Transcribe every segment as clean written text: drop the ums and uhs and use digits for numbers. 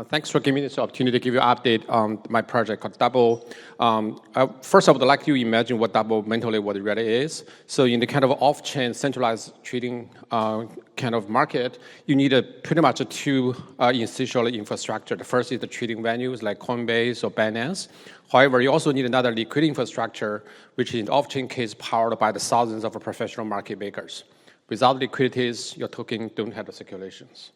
Thanks for giving me this opportunity to give you an update on my project called Double. First, I would like to imagine what Double mentally what it really is. So in the kind of off-chain centralized trading kind of market, you need pretty much two essential infrastructure. The first is the trading venues like Coinbase or Binance. However, you also need another liquidity infrastructure, which in the off-chain case powered by the thousands of professional market makers. Without liquidities, your token don't have the circulations.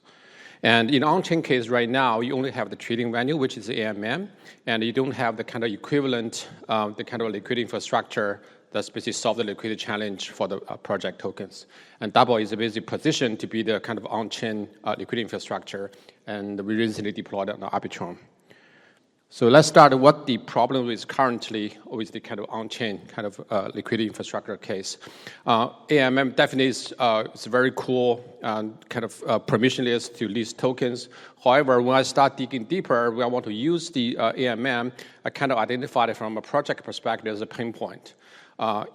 And in on-chain case right now, you only have the trading venue, which is the AMM, and you don't have the kind of equivalent, the kind of liquidity infrastructure that's basically solve the liquidity challenge for the project tokens. And Double is basically positioned to be the kind of on-chain liquidity infrastructure, and we recently deployed on Arbitrum. So let's start what the problem is currently with the kind of on-chain kind of liquidity infrastructure case. AMM definitely is very cool and kind of permissionless to list tokens. However, when I start digging deeper, when I want to use the AMM, I kind of identified it from a project perspective as a pain point.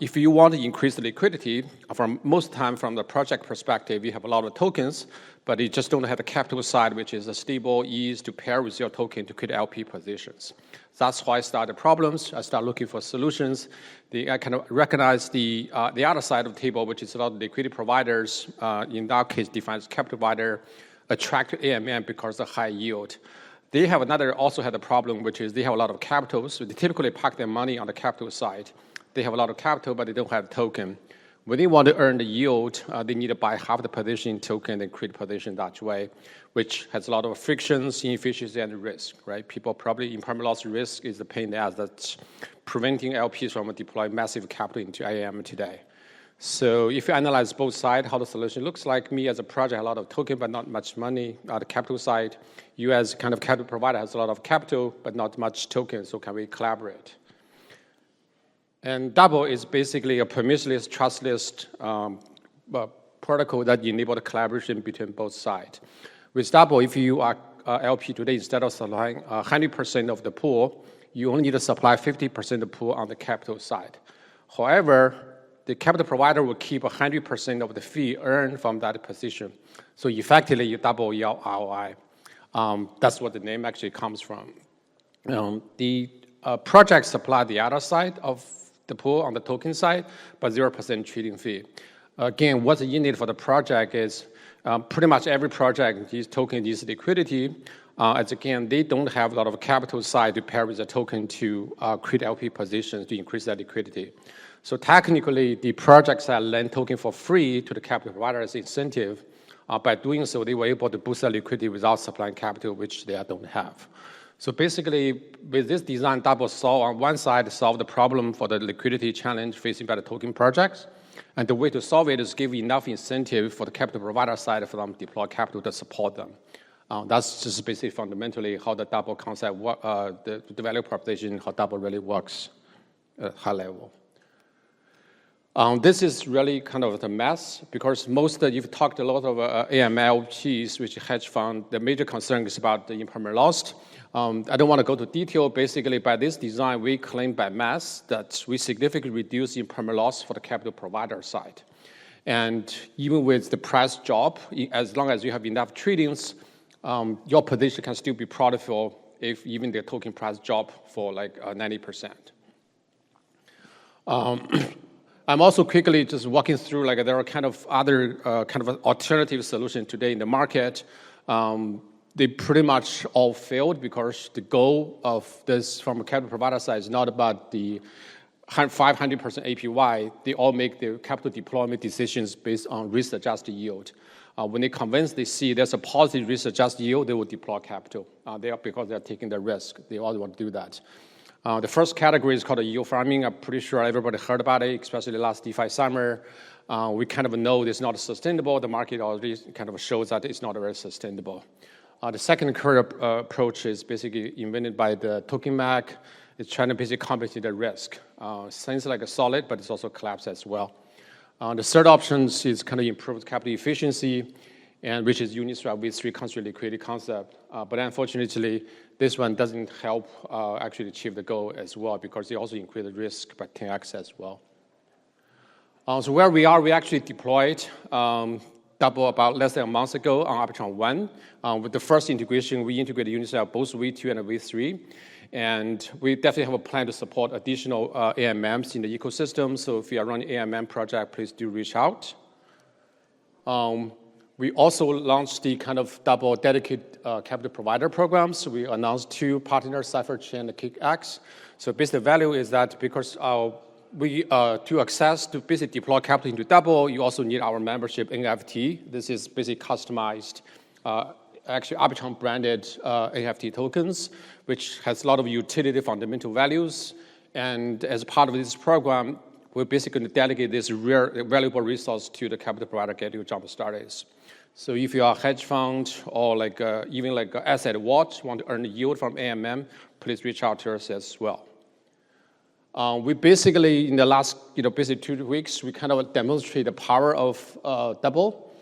If you want to increase the liquidity, from most time from the project perspective, you have a lot of tokens, but you just don't have the capital side, which is a stable ease to pair with your token to create LP positions. That's why I started problems. I started looking for solutions. I kind of recognize the other side of the table, which is a lot of liquidity providers, in that case defined as capital provider, attract AMM because of high yield. They have also had a problem, which is they have a lot of capital, so they typically park their money on the capital side. They have a lot of capital, but they don't have token. When they want to earn the yield, they need to buy half the position in token and create position that way, which has a lot of frictions, inefficiency, and risk, right? People probably impermanent loss risk is the pain that's preventing LPs from deploying massive capital into IAM today. So if you analyze both sides, how the solution looks like, me as a project, a lot of token, but not much money on the capital side. You as kind of capital provider has a lot of capital, but not much token, so can we collaborate? And Double is basically a permissionless, trustless protocol that enables the collaboration between both sides. With Double, if you are LP today, instead of supplying 100% of the pool, you only need to supply 50% of the pool on the capital side. However, the capital provider will keep 100% of the fee earned from that position. So effectively, you double your ROI. That's what the name actually comes from. The project supply the other side of the pool on the token side, but 0% trading fee. Again, what's needed for the project is pretty much every project needs token, needs liquidity. As again, they don't have a lot of capital side to pair with the token to create LP positions to increase that liquidity. So technically, the projects that lend token for free to the capital provider as incentive. By doing so, they were able to boost their liquidity without supplying capital, which they don't have. So basically, with this design, Double solve on one side, solve the problem for the liquidity challenge facing by the token projects. And the way to solve it is give enough incentive for the capital provider side for them to deploy capital to support them. That's just basically fundamentally how the Double concept, the value proposition, how Double really works at high level. This is really kind of the mess because you've talked a lot of AMLPs, which hedge fund. The major concern is about the impermanent loss. I don't want to go to detail. Basically, by this design, we claim by mass that we significantly reduce impermanent loss for the capital provider side. And even with the price drop, as long as you have enough tradings, your position can still be profitable if even the token price drop for like 90%. I'm also quickly just walking through, like there are kind of other kind of alternative solutions today in the market. They pretty much all failed because the goal of this from a capital provider side is not about the 500% APY. They all make their capital deployment decisions based on risk-adjusted yield. When they see there's a positive risk-adjusted yield, they will deploy capital. Because they're taking the risk. They all want to do that. The first category is called yield farming. I'm pretty sure everybody heard about it, especially last DeFi summer. We kind of know it's not sustainable. The market already kind of shows that it's not very sustainable. The second current approach is basically invented by the token MAC. It's trying to basically compensate the risk. Sounds like a solid, but it's also collapsed as well. The third option is kind of improved capital efficiency, and which is Uniswap V3 constraint liquidity concept. But unfortunately, this one doesn't help actually achieve the goal as well because they also increase the risk by 10x as well. So where we are, we actually deployed Double about less than a month ago on Arbitrum 1. With the first integration, we integrated Uniswap both V2 and V3. And we definitely have a plan to support additional AMMs in the ecosystem. So if you are running AMM project, please do reach out. We also launched the kind of double dedicated capital provider program. So we announced 2 partners, CipherChain and KickX. So basically the value is that because to access to basically deploy capital into Double, you also need our membership NFT. This is basically customized, actually Arbitrum branded NFT tokens, which has a lot of utility fundamental values. And as part of this program, we're basically going to delegate this rare, valuable resource to the capital provider getting you jump started. So if you are a hedge fund or like even like an asset watch, want to earn yield from AMM, please reach out to us as well. We basically, in the last, basically 2 weeks, we kind of demonstrate the power of Double.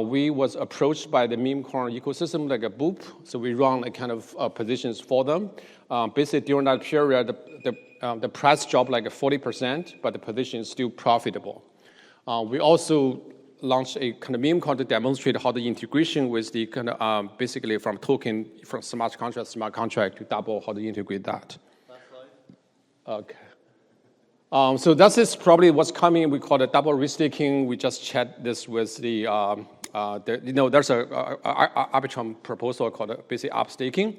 We was approached by the meme coin ecosystem, like a Boop. So we run a kind of positions for them. Basically, during that period, the price dropped like 40%, but the position is still profitable. We also launched a kind of meme coin to demonstrate how the integration with the kind of basically from token, from smart contract to Double, how to integrate that. Okay. So that is probably what's coming. We call it double restaking. We just chat this with there's a Arbitrum proposal called basically upstaking.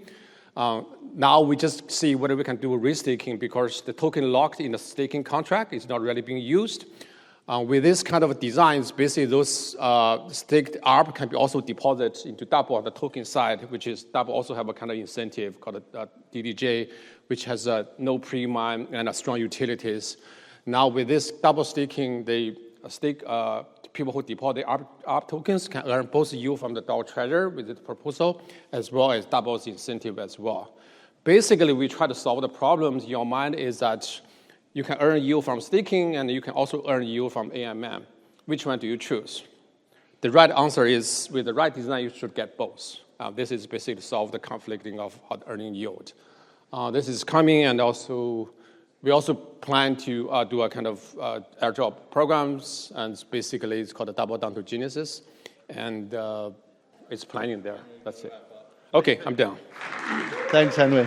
Now we just see whether we can do restaking because the token locked in the staking contract is not really being used. With this kind of designs, basically those staked ARB can be also deposited into Double on the token side, which is Double also have a kind of incentive called DDJ, which has no pre-mine and strong utilities. Now with this double staking, they stake people who deposit ARB tokens can earn both yield from the DAO treasure with the proposal, as well as Double's incentive as well. Basically, we try to solve the problems in your mind is that you can earn yield from staking, and you can also earn yield from AMM. Which one do you choose? The right answer is, with the right design, you should get both. This is basically to solve the conflicting of earning yield. This is coming, and also we also plan to do a kind of airdrop programs, and basically it's called a Double DAO Genesis, and it's planning there. That's it. Okay, I'm done. Thanks, Henry.